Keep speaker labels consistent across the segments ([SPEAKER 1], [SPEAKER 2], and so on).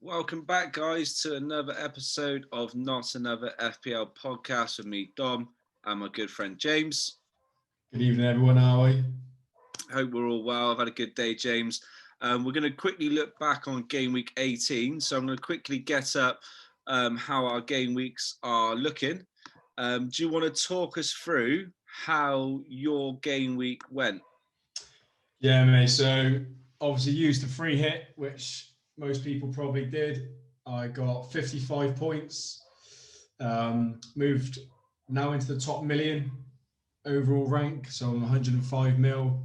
[SPEAKER 1] Welcome back, guys, to another episode of Not Another FPL podcast with me, Dom, and my good friend James.
[SPEAKER 2] Good evening, everyone. How are we?
[SPEAKER 1] Hope we're all well. I've had a good day, James. We're going to quickly look back on game week 18. So I'm going to quickly get up how our game weeks are looking. Do you want to talk us through how your game week went?
[SPEAKER 2] Yeah, mate. So obviously used the free hit, which most people probably did. I got 55 points. Moved now into the top million overall rank. So I'm 105 mil.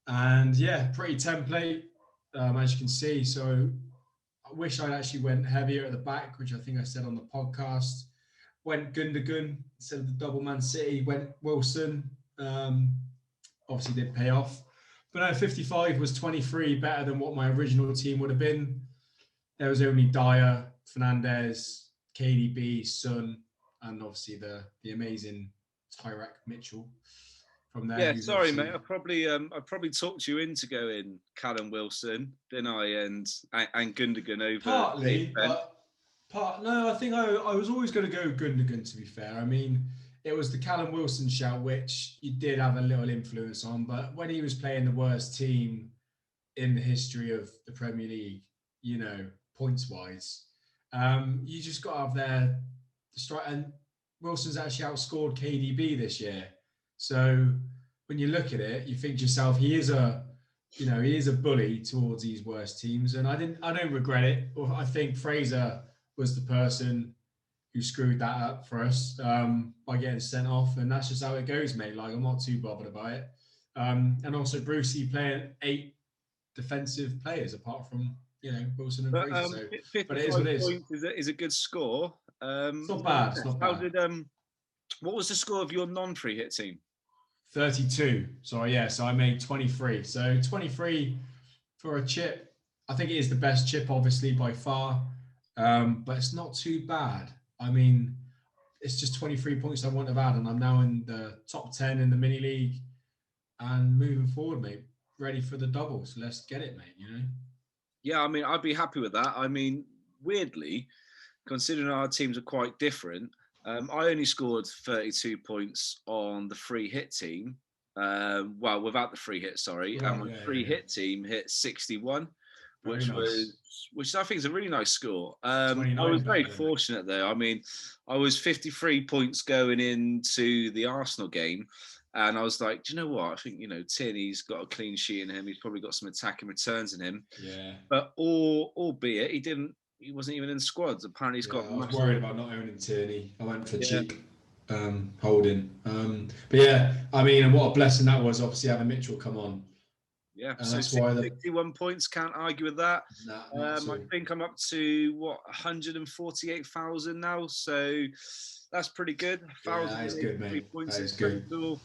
[SPEAKER 2] And yeah, pretty template, as you can see. So I wish I'd actually went heavier at the back, which I think I said on the podcast. Went Gundogan instead of the double Man City. Went Wilson. Obviously did pay off. But no, 55 was 23 better than what my original team would have been. There was only Dyer, Fernandez, KDB, Son, and obviously the amazing Tyrek Mitchell from there.
[SPEAKER 1] Yeah,
[SPEAKER 2] Who's
[SPEAKER 1] sorry, mate.
[SPEAKER 2] obviously
[SPEAKER 1] I probably talked you into going Callum Wilson, didn't I? And Gundogan over
[SPEAKER 2] partly,
[SPEAKER 1] Ben.
[SPEAKER 2] no, I think I was always going to go Gundogan, to be fair. I mean, it was the Callum Wilson shout, which you did have a little influence on, but when he was playing the worst team in the history of the Premier League, points wise, you just got to have the strike. And Wilson's actually outscored KDB this year. So when you look at it, you think to yourself, he is a bully towards these worst teams, and I don't regret it. I think Fraser was the person who screwed that up for us by getting sent off, and that's just how it goes, mate. Like, I'm not too bothered about it. And also Brucey playing 8 defensive players apart from Wilson and
[SPEAKER 1] But
[SPEAKER 2] Fraser. So, but it is
[SPEAKER 1] 55
[SPEAKER 2] what it is.
[SPEAKER 1] points is a good score.
[SPEAKER 2] It's not bad. It's not
[SPEAKER 1] How
[SPEAKER 2] bad.
[SPEAKER 1] did what was the score of your non-free hit team?
[SPEAKER 2] 32. Sorry, yeah. So I made 23. So 23 for a chip. I think it is the best chip, obviously, by far. But it's not too bad. I mean, it's just 23 points I wouldn't have had, and I'm now in the top 10 in the mini league and moving forward, mate. Ready for the double. So let's get it, mate.
[SPEAKER 1] Yeah, I mean, I'd be happy with that. I mean, weirdly, considering our teams are quite different, I only scored 32 points on the free hit team. Well, without the free hit, sorry, and
[SPEAKER 2] Without,
[SPEAKER 1] my free
[SPEAKER 2] yeah.
[SPEAKER 1] hit team hit 61,
[SPEAKER 2] Very
[SPEAKER 1] which
[SPEAKER 2] nice.
[SPEAKER 1] I think is a really nice score. I
[SPEAKER 2] 29
[SPEAKER 1] was very
[SPEAKER 2] better than me.
[SPEAKER 1] fortunate though. I mean, I was 53 points going into the Arsenal game, and I was like, do you know what? I think Tierney's got a clean sheet in him. He's probably got some attacking returns in him,
[SPEAKER 2] Yeah.
[SPEAKER 1] but albeit he wasn't even in squads. Apparently, he's
[SPEAKER 2] Yeah,
[SPEAKER 1] got
[SPEAKER 2] I was
[SPEAKER 1] massive.
[SPEAKER 2] worried about not owning Tierney. I went for
[SPEAKER 1] Yeah,
[SPEAKER 2] cheap holding. But yeah, I mean, and what a blessing that was, obviously, having Mitchell come on.
[SPEAKER 1] yeah.
[SPEAKER 2] And
[SPEAKER 1] So
[SPEAKER 2] that's why
[SPEAKER 1] 61 points. Can't argue with that.
[SPEAKER 2] not at
[SPEAKER 1] I
[SPEAKER 2] all.
[SPEAKER 1] think I'm up to 148,000 now. So that's pretty good.
[SPEAKER 2] Yeah, that is good,
[SPEAKER 1] 1,083
[SPEAKER 2] mate.
[SPEAKER 1] points
[SPEAKER 2] That
[SPEAKER 1] in
[SPEAKER 2] is good.
[SPEAKER 1] total.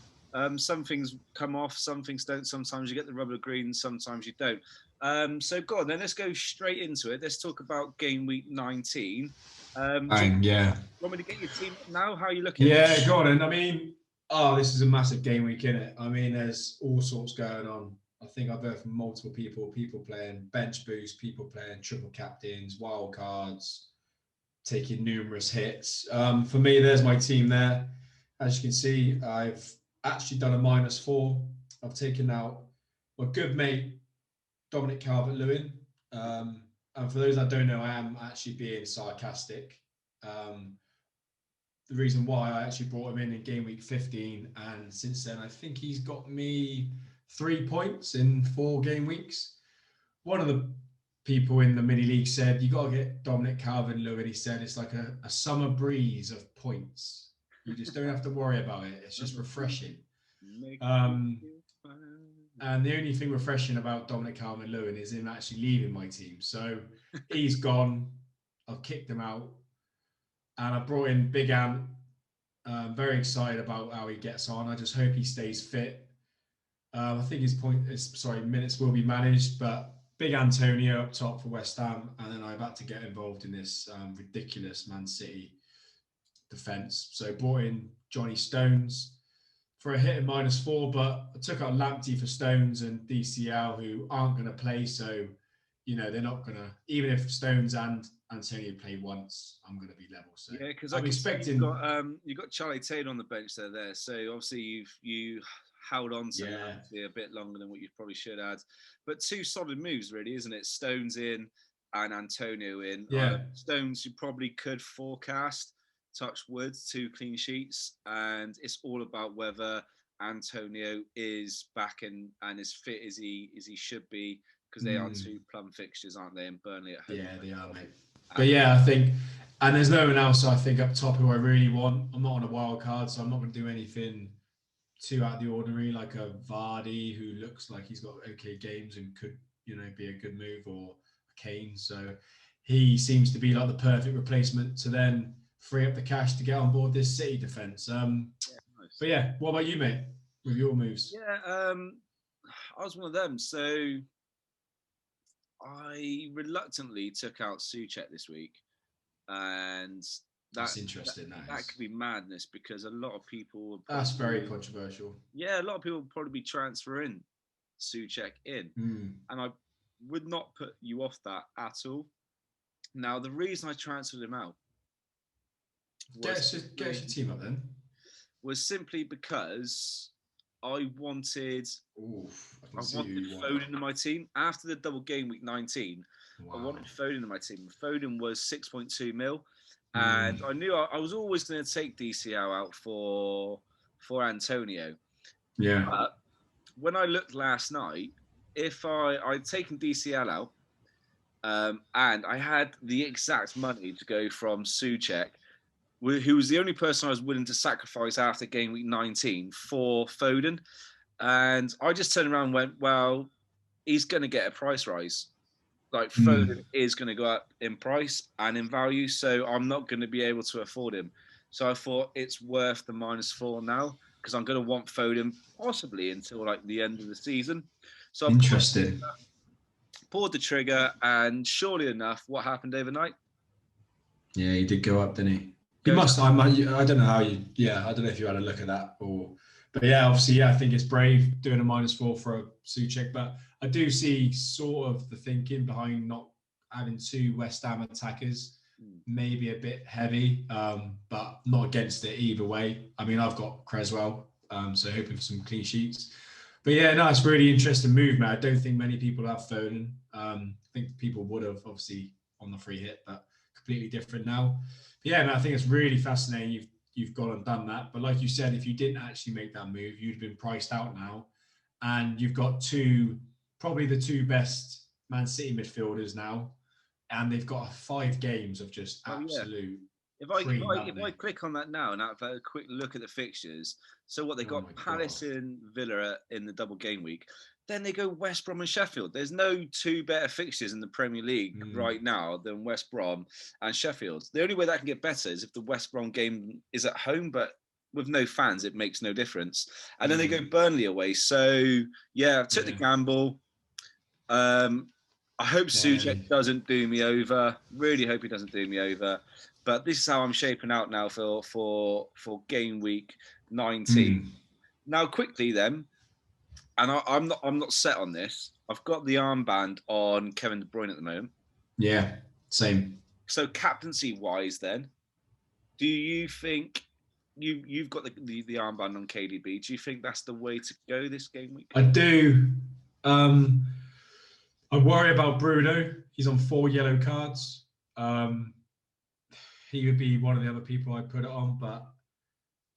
[SPEAKER 1] Some things come off, some things don't. Sometimes you get the rubber green, sometimes you don't. So go on then. Let's go straight into it. Let's talk about game week 19. Do you
[SPEAKER 2] Bang, yeah.
[SPEAKER 1] want me to get your team up now? How are you looking?
[SPEAKER 2] Yeah, go on. And I mean, this is a massive game week, isn't it? I mean, there's all sorts going on. I think I've heard from multiple people playing bench boost, people playing triple captains, wild cards, taking numerous hits. For me, there's my team there. As you can see, I've actually done a -4. I've taken out my good mate, Dominic Calvert-Lewin. And for those that don't know, I am actually being sarcastic. Um, the reason why I actually brought him in game week 15, and since then I think he's got me 3 points in 4 game weeks. One of the people in the mini league said you got to get Dominic Calvert-Lewin. He said it's like a summer breeze of points. You just don't have to worry about it. It's just refreshing.
[SPEAKER 1] Make me
[SPEAKER 2] Um,
[SPEAKER 1] feel fine.
[SPEAKER 2] and the only thing refreshing about Dominic Calvert-Lewin is him actually leaving my team. So he's gone. I've kicked him out, and I brought in Big Ant. Very excited about how he gets on. I just hope he stays fit. I think minutes will be managed, but big Antonio up top for West Ham, and then I've had to get involved in this ridiculous Man City defence. So brought in Johnny Stones for a hit at -4, but I took out Lamptey for Stones and DCL, who aren't going to play. So they're not gonna. Even if Stones and Antonio play once, I'm gonna be level. So
[SPEAKER 1] Yeah, because I
[SPEAKER 2] I'm
[SPEAKER 1] can see
[SPEAKER 2] expecting.
[SPEAKER 1] you've got Charlie Taylor on the bench there. So obviously you held on to him
[SPEAKER 2] Yeah,
[SPEAKER 1] a bit longer than what you probably should have. But two solid moves, really, isn't it? Stones in and Antonio in.
[SPEAKER 2] yeah.
[SPEAKER 1] Stones, you probably could forecast, touch wood, 2 clean sheets, and it's all about whether Antonio is back and as fit as he should be, because they are two plum fixtures, aren't they? And Burnley at home.
[SPEAKER 2] Yeah, they are, mate. But
[SPEAKER 1] And
[SPEAKER 2] yeah, I think, and there's no one else I think up top who I really want. I'm not on a wild card, so I'm not going to do anything too out of the ordinary, like a Vardy who looks like he's got okay games and could, be a good move, or a Kane. So he seems to be like the perfect replacement to then free up the cash to get on board this City defence.
[SPEAKER 1] yeah, nice.
[SPEAKER 2] But yeah, what about you, mate, with your moves?
[SPEAKER 1] Yeah, I was one of them. So I reluctantly took out Suchek this week, and that
[SPEAKER 2] That's interesting.
[SPEAKER 1] that could be madness, because a lot of people would
[SPEAKER 2] That's
[SPEAKER 1] probably,
[SPEAKER 2] very controversial.
[SPEAKER 1] yeah, a lot of people would probably be transferring Suchek in, and I would not put you off that at all. Now, the reason I transferred him out
[SPEAKER 2] Get us your team up then.
[SPEAKER 1] was simply because I wanted
[SPEAKER 2] Oof, I
[SPEAKER 1] I
[SPEAKER 2] can see who
[SPEAKER 1] wanted
[SPEAKER 2] you want.
[SPEAKER 1] Foden in my team after the double game week 19. I
[SPEAKER 2] Wow.
[SPEAKER 1] wanted Foden in my team. Foden was 6.2 mil, and I knew I was always going to take DCL out for Antonio.
[SPEAKER 2] Yeah.
[SPEAKER 1] But when I looked last night, if I'd taken DCL out, and I had the exact money to go from Suchek, who was the only person I was willing to sacrifice after game week 19 for Foden. And I just turned around and went, well, he's going to get a price rise. Like, Foden is going to go up in price and in value, so I'm not going to be able to afford him. So I thought it's worth the -4 now, because I'm going to want Foden possibly until like the end of the season. So I
[SPEAKER 2] Interesting.
[SPEAKER 1] pulled the trigger, and surely enough, what happened overnight?
[SPEAKER 2] Yeah, he did go up, didn't he? He must. I don't know how you. Yeah, I don't know if you had a look at that, but yeah, obviously, yeah, I think it's brave doing a -4 for a Suchek, but I do see sort of the thinking behind not having two West Ham attackers, maybe a bit heavy, but not against it either way. I mean, I've got Creswell, so hoping for some clean sheets. But yeah, no, it's a really interesting move, man. I don't think many people have Foden. I think people would have, obviously, on the free hit, but completely different now. But yeah, man, I think it's really fascinating you've gone and done that. But like you said, if you didn't actually make that move, you'd have been priced out now. And you've got probably the two best Man City midfielders now. And they've got 5 games of just absolute cream.
[SPEAKER 1] If I click on that now and have a quick look at the fixtures, so what they got Palace and Villa in the double game week, then they go West Brom and Sheffield. There's no two better fixtures in the Premier League right now than West Brom and Sheffield. The only way that can get better is if the West Brom game is at home, but with no fans, it makes no difference. And then they go Burnley away. So yeah, I took the gamble. I hope Suchek doesn't do me over. Really hope he doesn't do me over. But this is how I'm shaping out now for game week 19. Now, quickly then, and I'm not set on this. I've got the armband on Kevin De Bruyne at the moment.
[SPEAKER 2] Yeah, same.
[SPEAKER 1] So captaincy wise, then, do you think you've got the armband on KDB? Do you think that's the way to go this game week?
[SPEAKER 2] I do. I worry about Bruno. He's on 4 yellow cards. He would be one of the other people I'd put it on, but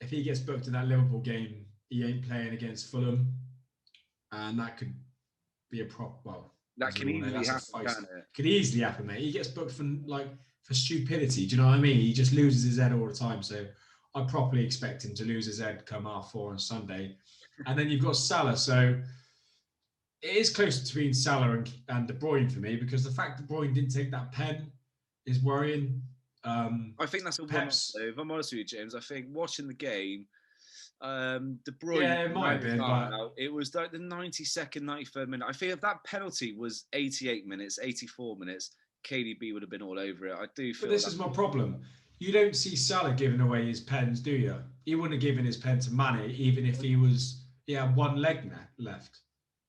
[SPEAKER 2] if he gets booked in that Liverpool game, he ain't playing against Fulham, and that could be a prop. Well,
[SPEAKER 1] that can easily happen.
[SPEAKER 2] Could easily happen, mate. He gets booked for stupidity. Do you know what I mean? He just loses his head all the time. So I properly expect him to lose his head come half-4 on Sunday, and then you've got Salah. So it is close between Salah and De Bruyne for me, because the fact De Bruyne didn't take that pen is worrying.
[SPEAKER 1] I think that's a one-off, though. If I'm honest with you, James, I think watching the game, De Bruyne.
[SPEAKER 2] Yeah, it might have been, but
[SPEAKER 1] it was like the 92nd, 93rd minute. I think if that penalty was 88 minutes, 84 minutes, KDB would have been all over it. I do feel.
[SPEAKER 2] But this is my problem. You don't see Salah giving away his pens, do you? He wouldn't have given his pen to Mane, even if he had one leg left.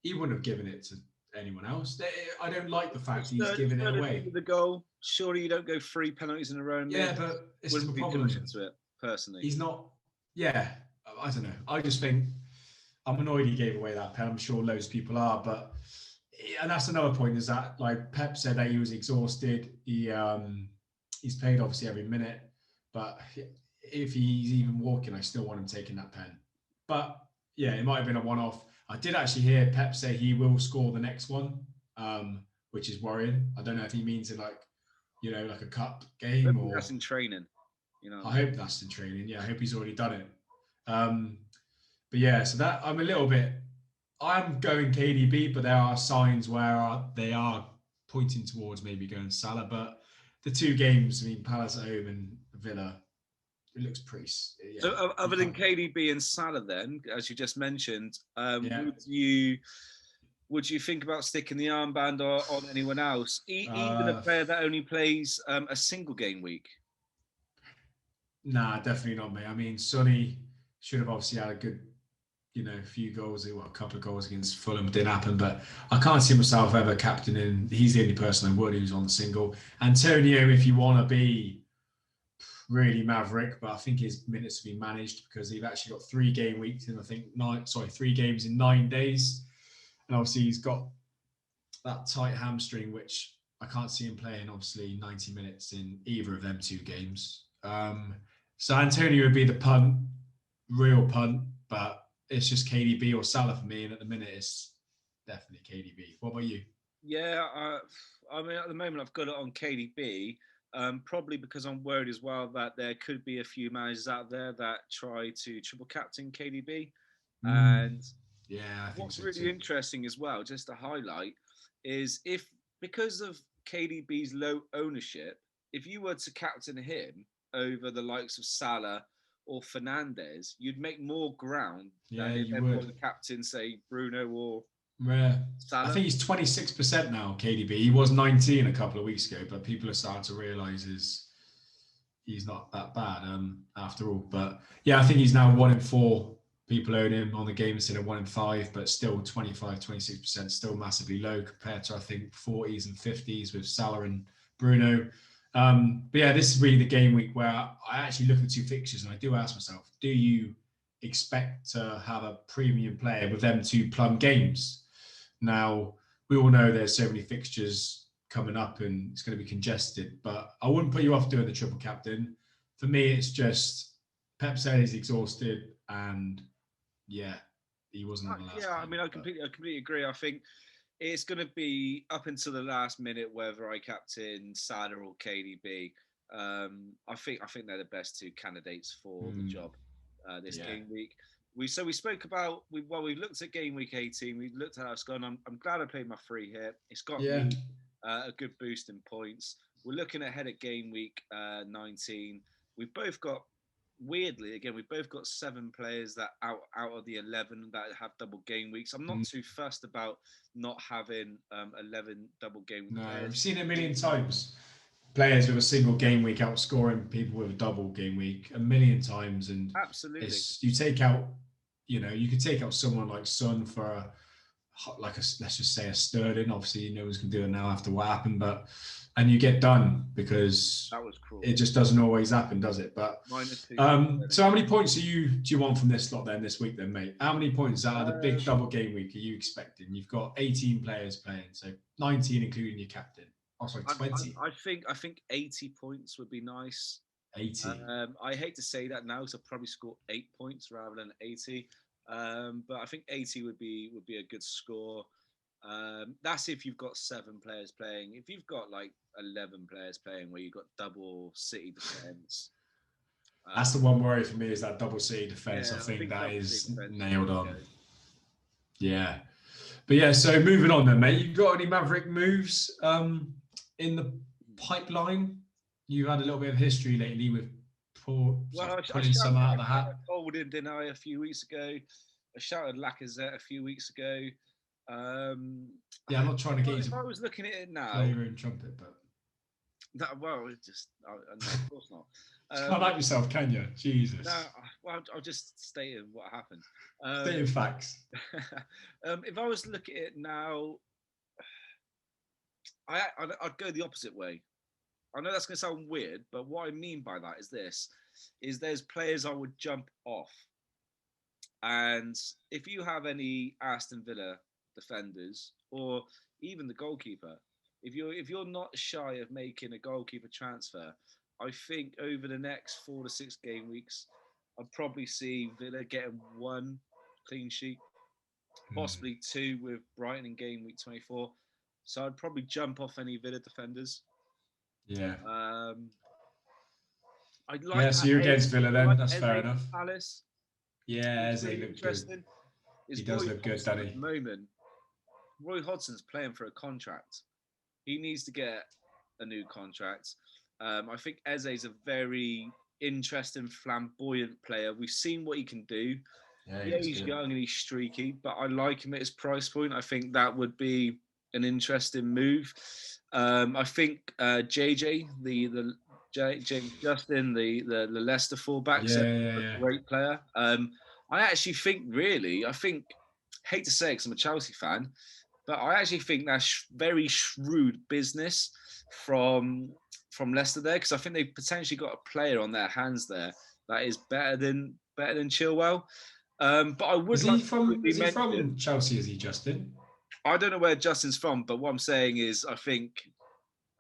[SPEAKER 2] He wouldn't have given it to anyone else. I don't like the fact
[SPEAKER 1] It's
[SPEAKER 2] he's giving it
[SPEAKER 1] third
[SPEAKER 2] away.
[SPEAKER 1] with the goal. Surely you don't go 3 penalties in a row and
[SPEAKER 2] Yeah,
[SPEAKER 1] miss.
[SPEAKER 2] but this is
[SPEAKER 1] Wouldn't
[SPEAKER 2] the
[SPEAKER 1] read too much
[SPEAKER 2] problem.
[SPEAKER 1] into it, personally.
[SPEAKER 2] He's not. Yeah, I don't know. I just think I'm annoyed he gave away that pen. I'm sure loads of people are, but and that's another point is that like Pep said that he was exhausted. He's played obviously every minute, but if he's even walking, I still want him taking that pen. But yeah, it might have been a one-off. I did actually hear Pep say he will score the next one, which is worrying. I don't know if he means in like like a cup game
[SPEAKER 1] Hopefully
[SPEAKER 2] or
[SPEAKER 1] that's in training. You know what
[SPEAKER 2] I
[SPEAKER 1] I mean?
[SPEAKER 2] hope that's in training. Yeah, I hope he's already done it. Um, but yeah, so that I'm a little bit. I'm going KDB, but there are signs where they are pointing towards maybe going Salah. But the two games, I mean, Palace at home and Villa, it looks pretty. Yeah,
[SPEAKER 1] So
[SPEAKER 2] you
[SPEAKER 1] other than
[SPEAKER 2] can't.
[SPEAKER 1] KDB and Salah, then, as you just mentioned,
[SPEAKER 2] Yeah.
[SPEAKER 1] would you think about sticking the armband on anyone else, even a
[SPEAKER 2] Uh,
[SPEAKER 1] player that only plays a single game week?
[SPEAKER 2] nah, definitely not me. I mean, Sonny should have obviously had a good, few goals, well, a couple of goals against Fulham. Didn't happen, but I can't see myself ever captaining. He's the only person I would who's on the single. Antonio, if you want to be really maverick, but I think his minutes will be managed because they've actually got 3 game weeks in, I think, 3 games in 9 days. And obviously he's got that tight hamstring, which I can't see him playing, obviously, 90 minutes in either of them 2 games. So Antonio would be the punt, real punt, but it's just KDB or Salah for me. And at the minute, it's definitely KDB. What about you?
[SPEAKER 1] Yeah, I mean, at the moment, I've got it on KDB. Probably because I'm worried as well that there could be a few managers out there that try to triple captain KDB. And
[SPEAKER 2] Yeah, I think
[SPEAKER 1] what's
[SPEAKER 2] so
[SPEAKER 1] really
[SPEAKER 2] too.
[SPEAKER 1] interesting as well, just to highlight, is if because of KDB's low ownership, if you were to captain him over the likes of Salah or Fernandez, you'd make more ground
[SPEAKER 2] Yeah,
[SPEAKER 1] than if
[SPEAKER 2] you
[SPEAKER 1] everyone
[SPEAKER 2] would.
[SPEAKER 1] captain, say, Bruno or
[SPEAKER 2] Yeah. I
[SPEAKER 1] Salah.
[SPEAKER 2] think he's 26% now, KDB. He was 19 a couple of weeks ago, but people are starting to realise he's not that bad after all. But yeah, I think he's now 1 in 4 people own him on the game instead of 1 in 5, but still 25, 26%, still massively low compared to, I think, 40s and 50s with Salah and Bruno. But yeah, this is really the game week where I actually look at the two fixtures and I do ask myself, do you expect to have a premium player with them two plum games? Now, we all know there's so many fixtures coming up and it's going to be congested, but I wouldn't put you off doing the triple captain. For me, it's just Pep said he's exhausted and yeah, he wasn't on the last
[SPEAKER 1] Yeah, I
[SPEAKER 2] pen.
[SPEAKER 1] mean,
[SPEAKER 2] But
[SPEAKER 1] I completely agree. I think it's going to be up until the last minute whether I captain Salah or KDB. I think they're the best two candidates for the job this
[SPEAKER 2] yeah,
[SPEAKER 1] game week. We spoke about we looked at game week 18. We looked at our score. And I'm glad I played my free hit. It's got
[SPEAKER 2] yeah,
[SPEAKER 1] me a good boost in points. We're looking ahead at game week 19. We've both got weirdly, again, we've both got 7 players that out of the 11 that have double game weeks. I'm not too fussed about not having 11 double game week
[SPEAKER 2] no, I've
[SPEAKER 1] players.
[SPEAKER 2] seen it a million times. Players with a single game week outscoring people with a double game week a million times, and
[SPEAKER 1] Absolutely.
[SPEAKER 2] it's you take out, you could take out someone like Son for let's just say a Sterling. Obviously, no one's gonna do it now after what happened, but and you get done because
[SPEAKER 1] That was cruel.
[SPEAKER 2] it just doesn't always happen, does it? But
[SPEAKER 1] -2.
[SPEAKER 2] so how many points do you want from this lot then this week then, mate? How many points out of the big
[SPEAKER 1] Um,
[SPEAKER 2] double game week are you expecting? You've got 18 players playing, so 19 including your captain. Oh, sorry, 20.
[SPEAKER 1] I think 80 points would be nice.
[SPEAKER 2] 80.
[SPEAKER 1] I hate to say that now, because I'll probably score 8 points rather than 80. But I think 80 would be a good score. That's if you've got 7 players playing. If you've got like 11 players playing, where you've got double City defense,
[SPEAKER 2] That's the one worry for me is that double C defense. I
[SPEAKER 1] yeah, I
[SPEAKER 2] think
[SPEAKER 1] think
[SPEAKER 2] that
[SPEAKER 1] double City
[SPEAKER 2] is
[SPEAKER 1] defense is
[SPEAKER 2] nailed
[SPEAKER 1] the
[SPEAKER 2] on.
[SPEAKER 1] way to go.
[SPEAKER 2] Yeah. But yeah, so moving on then, mate. You got any Maverick moves in the pipeline? You had a little bit of history lately with
[SPEAKER 1] Well,
[SPEAKER 2] pulling some out of the hat.
[SPEAKER 1] I told him, didn't I, a few weeks ago? I shouted Lacazette a few weeks ago.
[SPEAKER 2] Yeah, I'm not trying to get you
[SPEAKER 1] If
[SPEAKER 2] to
[SPEAKER 1] I was looking at it
[SPEAKER 2] play
[SPEAKER 1] now,
[SPEAKER 2] your own trumpet, but
[SPEAKER 1] it's just no, of course not.
[SPEAKER 2] you can't help yourself, can you?
[SPEAKER 1] No,
[SPEAKER 2] Jesus.
[SPEAKER 1] well, I'll just state what happened.
[SPEAKER 2] Stating facts.
[SPEAKER 1] If I was to look at it now, I'd go the opposite way. I know that's going to sound weird, but what I mean by that is this: is there's players I would jump off, and if you have any Aston Villa defenders or even the goalkeeper, if you're not shy of making a goalkeeper transfer, I think over the next 4 to 6 game weeks, I'd probably see Villa getting one clean sheet, possibly two with Brighton in game week 24. So I'd probably jump off any Villa defenders.
[SPEAKER 2] Yeah.
[SPEAKER 1] Um, I'd
[SPEAKER 2] Yeah,
[SPEAKER 1] like
[SPEAKER 2] so
[SPEAKER 1] that
[SPEAKER 2] you're
[SPEAKER 1] Eze.
[SPEAKER 2] against Villa
[SPEAKER 1] I
[SPEAKER 2] then.
[SPEAKER 1] like
[SPEAKER 2] That's fair
[SPEAKER 1] Eze
[SPEAKER 2] enough.
[SPEAKER 1] for Palace.
[SPEAKER 2] Yeah,
[SPEAKER 1] It's
[SPEAKER 2] Eze
[SPEAKER 1] really
[SPEAKER 2] looked good.
[SPEAKER 1] interesting.
[SPEAKER 2] He
[SPEAKER 1] Is
[SPEAKER 2] does
[SPEAKER 1] Roy
[SPEAKER 2] look good,
[SPEAKER 1] Hodgson
[SPEAKER 2] doesn't
[SPEAKER 1] at
[SPEAKER 2] he?
[SPEAKER 1] the moment? Roy Hodgson's playing for a contract. He needs to get a new contract. I think Eze's a very interesting, flamboyant player. We've seen what he can do.
[SPEAKER 2] Yeah, he
[SPEAKER 1] Yeah,
[SPEAKER 2] looks
[SPEAKER 1] he's
[SPEAKER 2] good.
[SPEAKER 1] young and he's streaky, but I like him at his price point. I think that would be an interesting move. I think JJ, James Justin, the Leicester fullback's a
[SPEAKER 2] Yeah, yeah, yeah.
[SPEAKER 1] great player. I actually think, really, hate to say it because I'm a Chelsea fan, but I actually think that's very shrewd business from from Leicester there, because I think they've potentially got a player on their hands there that is better than Chilwell. But I would
[SPEAKER 2] Is
[SPEAKER 1] like
[SPEAKER 2] he
[SPEAKER 1] to
[SPEAKER 2] from
[SPEAKER 1] quickly
[SPEAKER 2] is he from
[SPEAKER 1] mention,
[SPEAKER 2] Chelsea, is he, Justin?
[SPEAKER 1] I don't know where Justin's from, but what I'm saying is I think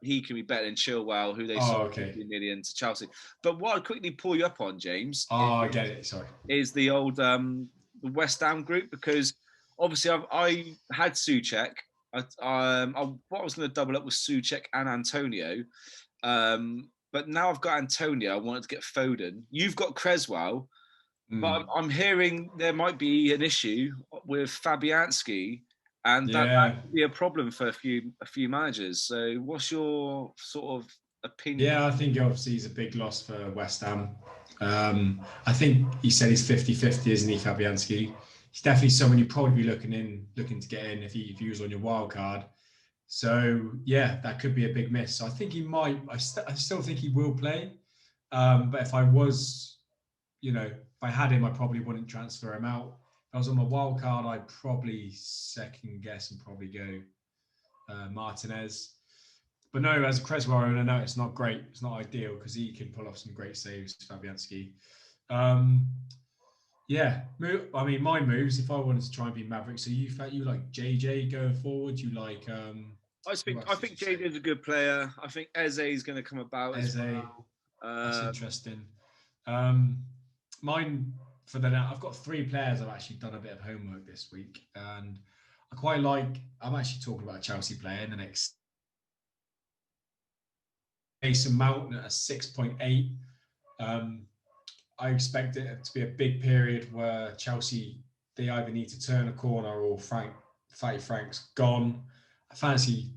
[SPEAKER 1] he can be better than Chilwell, who they
[SPEAKER 2] Oh,
[SPEAKER 1] sold
[SPEAKER 2] okay.
[SPEAKER 1] 50 million to Chelsea. But what I'd quickly pull you up on, James,
[SPEAKER 2] Oh, I get it. Sorry.
[SPEAKER 1] is the old the West Ham group, because obviously I had Souček. What I was going to double up was Souček and Antonio, but now I've got Antonio. I wanted to get Foden. You've got Creswell, but I'm hearing there might be an issue with Fabianski, and that
[SPEAKER 2] Yeah.
[SPEAKER 1] could be a problem for a few managers. So, what's your sort of opinion?
[SPEAKER 2] Yeah, I think obviously he's a big loss for West Ham. I think he said he's 50-50, isn't he, Fabianski? He's definitely someone you'd probably be looking to get in if he was on your wild card. So yeah, that could be a big miss. So I think he might. I still think he will play. But if I was, if I had him, I probably wouldn't transfer him out. If I was on my wild card, I'd probably second guess and probably go Martinez. But no, as a Creswell owner, no, it's not great. It's not ideal because he can pull off some great saves, Fabianski. Um, yeah, I mean, my moves, if I wanted to try and be Maverick, so you like JJ going forward, you like
[SPEAKER 1] I
[SPEAKER 2] who
[SPEAKER 1] think
[SPEAKER 2] else
[SPEAKER 1] I
[SPEAKER 2] did
[SPEAKER 1] think
[SPEAKER 2] you say?
[SPEAKER 1] JJ is a good player. I think Eze is going to come about as
[SPEAKER 2] Eze,
[SPEAKER 1] well.
[SPEAKER 2] that's
[SPEAKER 1] Um,
[SPEAKER 2] interesting. Mine for the now, I've got 3 players I've actually done a bit of homework this week, and I quite like. I'm actually talking about a Chelsea player in the next. Mason Mount at a 6.8. Um, I expect it to be a big period where Chelsea they either need to turn a corner or Fatty Frank's gone. I fancy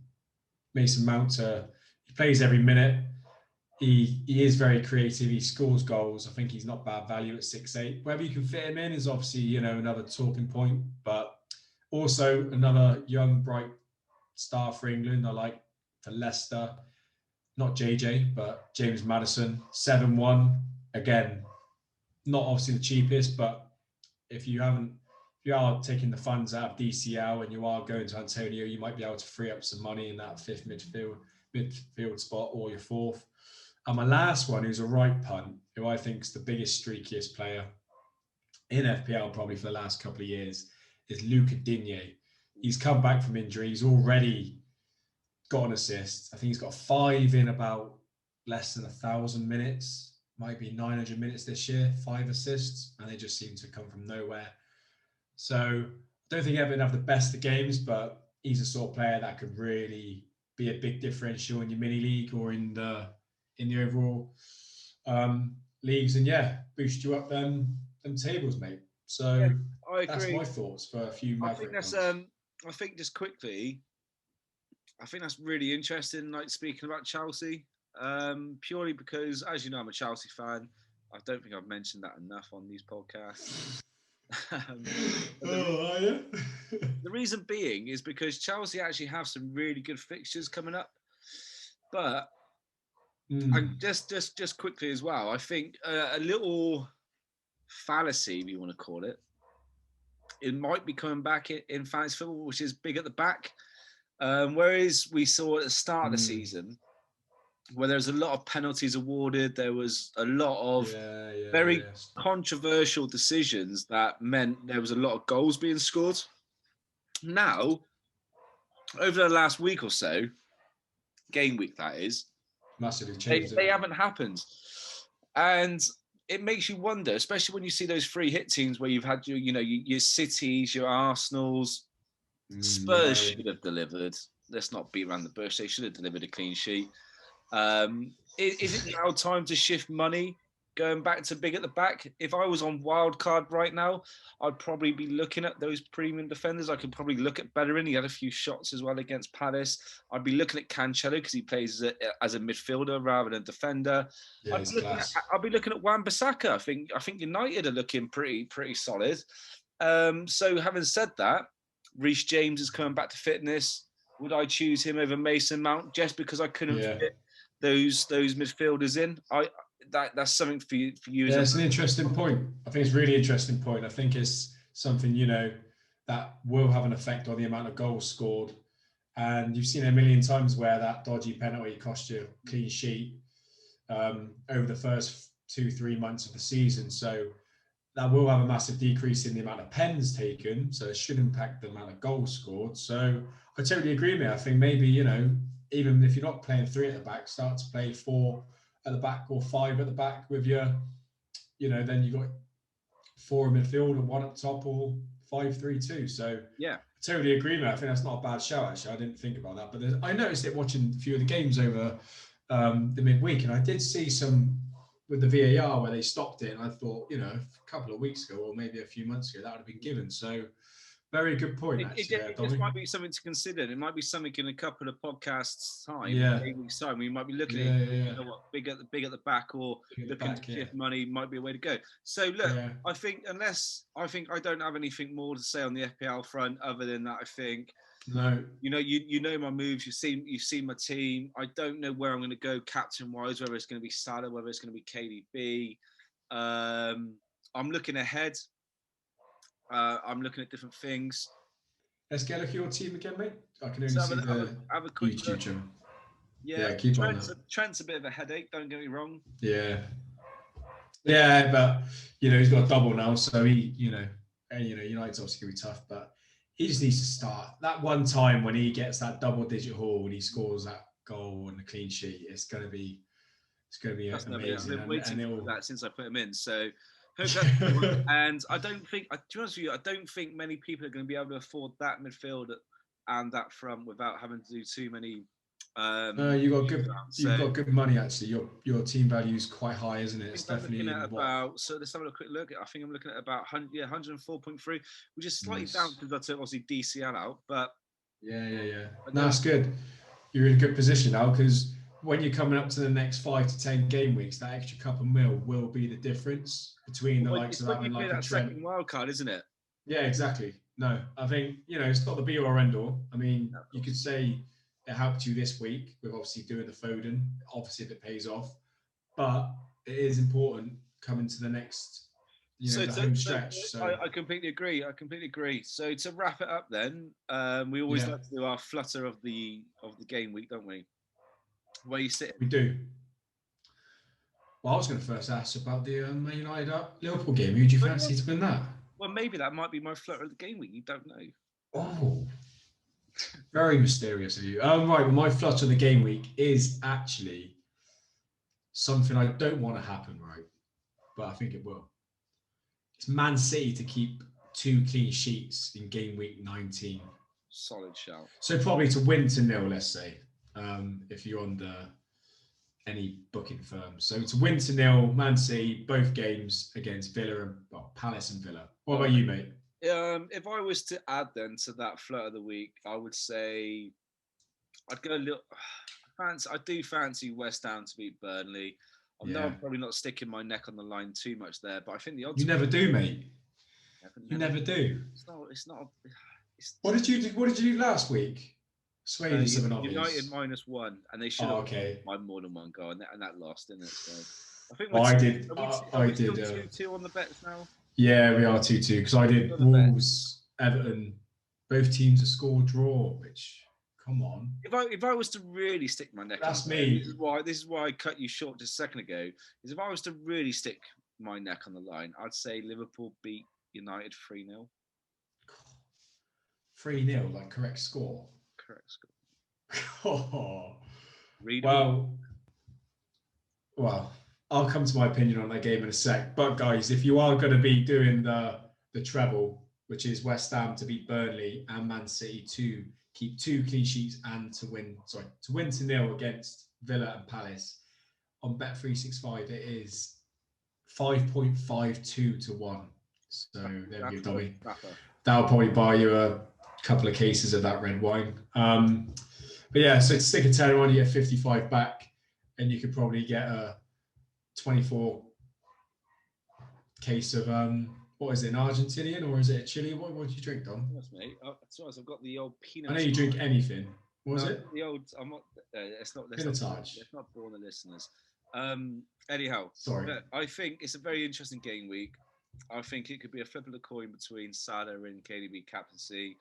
[SPEAKER 2] Mason Mount. He plays every minute. He is very creative. He scores goals. I think he's not bad value at 6.8. Whether you can fit him in is obviously another talking point, but also another young bright star for England. I like for Leicester, not JJ, but James Maddison, 7-1. Again, not obviously the cheapest, but if you are taking the funds out of DCL and you are going to Antonio, you might be able to free up some money in that fifth midfield spot or your fourth. And my last one, who's a right punt, who I think is the biggest, streakiest player in FPL probably for the last couple of years, is Luca Digne. He's come back from injury. He's already got an assist. I think he's got 5 in about less than 1,000 minutes, might be 900 minutes this year, 5 assists, and they just seem to come from nowhere. So I don't think Everton have the best of games, but he's a sort of player that could really be a big differential in your mini league or in the overall leagues, and yeah, boost you up them tables, mate.
[SPEAKER 1] yeah,
[SPEAKER 2] So
[SPEAKER 1] I
[SPEAKER 2] that's my
[SPEAKER 1] agree.
[SPEAKER 2] thoughts for a few
[SPEAKER 1] I think
[SPEAKER 2] Maverick
[SPEAKER 1] that's
[SPEAKER 2] ones.
[SPEAKER 1] I think just quickly, I think that's really interesting. Like speaking about Chelsea, purely because, as you know, I'm a Chelsea fan. I don't think I've mentioned that enough on these podcasts. um, but
[SPEAKER 2] Oh, yeah.
[SPEAKER 1] the reason being is because Chelsea actually have some really good fixtures coming up. But and just quickly as well, I think a little fallacy, if you want to call it, it might be coming back in fantasy football, which is big at the back. Whereas we saw at the start of the season, where there was a lot of penalties awarded, there was a lot of very controversial decisions that meant there was a lot of goals being scored. Now, over the last week or so, game week that is,
[SPEAKER 2] massively changed.
[SPEAKER 1] They haven't happened, and it makes you wonder, especially when you see those free hit teams where you've had your Cities, your Arsenals, Spurs should have delivered. Let's not beat around the bush. They should have delivered a clean sheet. Is it now time to shift money, going back to big at the back? If I was on wild card right now, I'd probably be looking at those premium defenders. I could probably look at Bellerin. He had a few shots as well against Palace. I'd be looking at Cancelo because he plays as a midfielder rather than defender.
[SPEAKER 2] Yeah,
[SPEAKER 1] I'd be looking at Wan-Bissaka. I think United are looking pretty solid. So having said that, Reece James is coming back to fitness. Would I choose him over Mason Mount just because I couldn't fit those midfielders in? That's something for you.
[SPEAKER 2] Yeah, it's an interesting point. I think it's a really interesting point. I think it's something, that will have an effect on the amount of goals scored. And you've seen a million times where that dodgy penalty cost you a clean sheet over the first 2-3 months of the season. So that will have a massive decrease in the amount of pens taken. So it should impact the amount of goals scored. So I totally agree, mate. I think maybe, even if you're not playing 3 at the back, start to play 4 at the back or 5 at the back with your, then you've got 4 in midfield and 1 up top, or 5-3-2. So
[SPEAKER 1] yeah,
[SPEAKER 2] I totally agree, mate. I think that's not a bad shout, actually. I didn't think about that. But I noticed it watching a few of the games over the midweek, and I did see some with the VAR where they stopped it, and I thought, a couple of weeks ago or maybe a few months ago, that would have been given. So very good point, actually.
[SPEAKER 1] It just might be something to consider. It might be something in a couple of podcasts' time,
[SPEAKER 2] a
[SPEAKER 1] week's time. We might be looking at you know what, big at the back, or looking to shift money might be a way to go. So look, I think I don't have anything more to say on the FPL front other than that. I think
[SPEAKER 2] no,
[SPEAKER 1] you know my moves. You've seen my team. I don't know where I'm going to go captain wise. Whether it's going to be Salah, whether it's going to be KDB. I'm looking ahead. I'm looking at different things.
[SPEAKER 2] Let's get a look at your team again, mate. I can only see
[SPEAKER 1] have a quick
[SPEAKER 2] YouTube channel.
[SPEAKER 1] Yeah,
[SPEAKER 2] keep
[SPEAKER 1] Trent's a bit of a headache. Don't get me wrong.
[SPEAKER 2] Yeah, but he's got a double now, so he, United's obviously gonna be tough, but he just needs to start. That one time when he gets that double-digit haul and he scores that goal and the clean sheet, it's gonna be amazing.
[SPEAKER 1] I've been waiting for that since I put him in. So. And I don't think, to be honest with you, I don't think many people are going to be able to afford that midfield and that front without having to do too many.
[SPEAKER 2] You've got good money actually. Your team value is quite high, isn't it? It's definitely
[SPEAKER 1] so let's have a quick look. I think I'm looking at about 104.3, which is slightly down because I took obviously DCL out, but
[SPEAKER 2] no, that's good. You're in a good position now because when you're coming up to the next 5 to 10 game weeks, that extra couple mil will be the difference between the likes of having like a Trent.
[SPEAKER 1] Second wild card, isn't it?
[SPEAKER 2] Yeah, exactly. No, I think it's not the be or end all. I mean, you could say it helped you this week with obviously doing the Foden, obviously if it pays off, but it is important coming to the next, the home stretch. So
[SPEAKER 1] I completely agree. So to wrap it up, then we always like to do our flutter of the game week, don't we? Where you sit?
[SPEAKER 2] We do. Well, I was going to first ask about the Man United Liverpool game. Who do you fancy to win that?
[SPEAKER 1] Well, maybe that might be my flutter of the game week. You don't know.
[SPEAKER 2] Oh, very mysterious of you. Right, well, my flutter of the game week is actually something I don't want to happen, right? But I think it will. It's Man City to keep 2 clean sheets in game week 19.
[SPEAKER 1] Solid shout.
[SPEAKER 2] So probably to win to 0, let's say. If you're under any booking firm. So to win to 0, Man City, both games against Palace and Villa. What about you, mate?
[SPEAKER 1] If I was to add then to that flirt of the week, I would say I'd go a little. I do fancy West Ham to beat Burnley. I know I'm probably not sticking my neck on the line too much there, but I think the odds.
[SPEAKER 2] You never do, mate. You never do.
[SPEAKER 1] It's not.
[SPEAKER 2] What did you do last week? Swayed something obvious.
[SPEAKER 1] United -1, and they should have by more than one goal, and that lost, didn't it? So I think
[SPEAKER 2] I did.
[SPEAKER 1] I did 2-2 on the bets now.
[SPEAKER 2] Yeah, we are 2-2 because I did Wolves, Everton. Both teams have scored draw, which Come on.
[SPEAKER 1] If I was to really stick my neck,
[SPEAKER 2] That's
[SPEAKER 1] on,
[SPEAKER 2] me.
[SPEAKER 1] This is why I cut you short just a second ago. Is if I was to really stick my neck on the line, I'd say Liverpool beat United 3-0.
[SPEAKER 2] 3-0, like correct score.
[SPEAKER 1] Correct score.
[SPEAKER 2] Oh.
[SPEAKER 1] Readable.
[SPEAKER 2] Well, I'll come to my opinion on that game in a sec. But guys, if you are going to be doing the treble, which is West Ham to beat Burnley and Man City to keep 2 clean sheets and to win 2-0 against Villa and Palace, on Bet365 it is 5.52 to 1. So there we go, Dobby. That'll probably buy you a couple of cases of that red wine. But yeah, so to stick a tenner on, you get 55 back, and you could probably get a 24 case of what is it, an Argentinian or is it a Chile? What do you drink, Dom?
[SPEAKER 1] Yes, mate. I've got the old Pinot.
[SPEAKER 2] I know you drink anything. What was it?
[SPEAKER 1] The old. I'm not. Let's not bore the listeners. Anyhow,
[SPEAKER 2] sorry.
[SPEAKER 1] I think it's a very interesting game week. I think it could be a flip of the coin between Salah and KDB captaincy.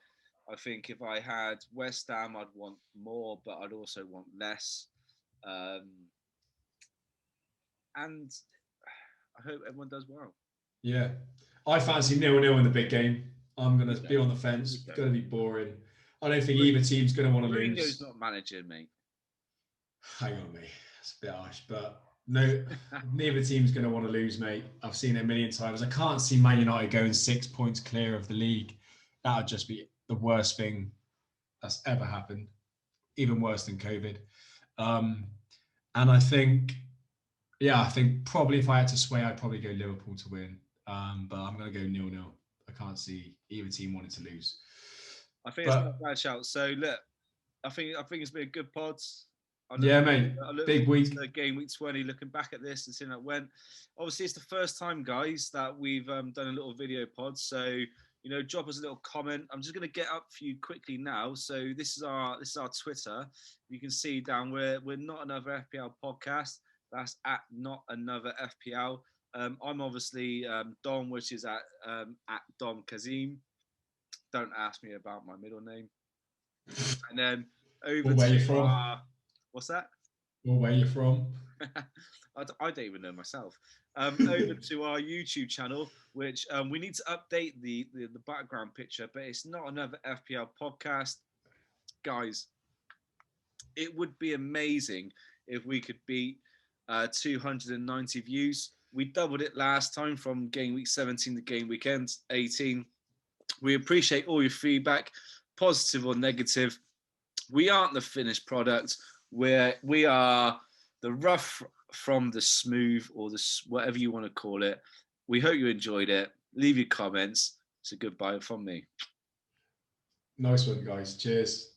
[SPEAKER 1] I think if I had West Ham, I'd want more, but I'd also want less. And I hope everyone does well.
[SPEAKER 2] Yeah. I fancy 0-0 in the big game. I'm going to be on the fence. It's going to be boring. I don't think either team's going to want to lose.
[SPEAKER 1] Mourinho's not managing, mate.
[SPEAKER 2] Hang on, mate. It's a bit harsh, but no, neither team's going to want to lose, mate. I've seen it a million times. I can't see Man United going 6 points clear of the league. That would just be the worst thing that's ever happened, even worse than COVID. And I think probably if I had to sway, I'd probably go Liverpool to win. But I'm going to go 0-0. I can't see either team wanting to lose.
[SPEAKER 1] I think it's not a bad shout. So look, I think it's been a good pod.
[SPEAKER 2] Mate. Big week.
[SPEAKER 1] Game week 20. Looking back at this and seeing how it went. Obviously, it's the first time, guys, that we've done a little video pod. So drop us a little comment. I'm just going to get up for you quickly now. So this is our Twitter. You can see down we're Not Another FPL podcast. That's at Not Another FPL. I'm obviously Dom, which is at Dom Kazim. Don't ask me about my middle name. And then over
[SPEAKER 2] where
[SPEAKER 1] to
[SPEAKER 2] you from?
[SPEAKER 1] What's that?
[SPEAKER 2] Well, where you from?
[SPEAKER 1] I don't even know myself. Over to our YouTube channel, which we need to update the background picture, but it's Not Another FPL podcast. Guys, it would be amazing if we could beat 290 views. We doubled it last time from game week 17 to game week 18. We appreciate all your feedback, positive or negative. We aren't the finished product. We are the rough from the smooth, or the whatever you want to call it. We hope you enjoyed it. Leave your comments. It's a goodbye from me.
[SPEAKER 2] Nice one, guys. Cheers.